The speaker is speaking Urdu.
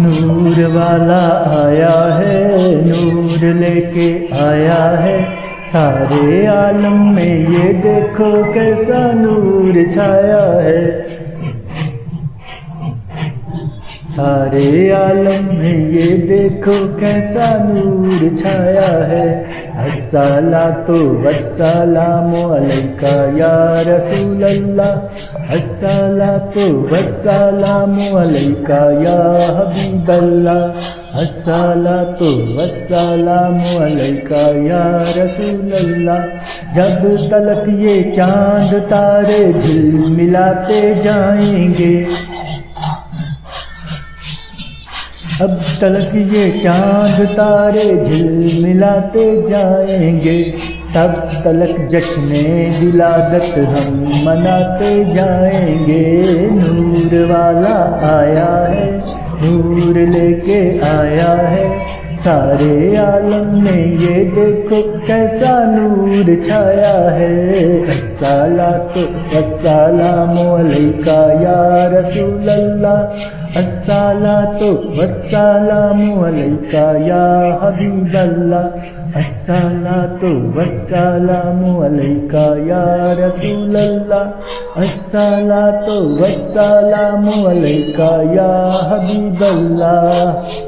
نور والا آیا ہے، نور لے کے آیا ہے، سارے عالم میں یہ دیکھو کیسا نور چھایا ہے، سارے عالم میں یہ دیکھو کیسا نور چھایا ہے۔ الصلاۃ والسلام علیک یا رسول اللہ، الصلاۃ والسلام علیک یا حبیب اللہ، الصلاۃ والسلام علیک یا رسول اللہ۔ جب تلک یہ چاند تارے جھلملاتے جائیں گے، اب تلک یہ چاند تارے جھلملاتے جائیں گے، تب تلک جشن ولادت ہم مناتے جائیں گے۔ نور والا آیا ہے، نور لے کے آیا ہے، سارے عالم میں یہ دیکھو کیسا نور چھایا ہے۔ الصلاۃ والسلام علیک یا رسول اللہ، الصلاۃ والسلام علیک یا حبیب اللہ، الصلاۃ والسلام علیک یا رسول اللہ، الصلاۃ والسلام علیک یا حبیب اللہ۔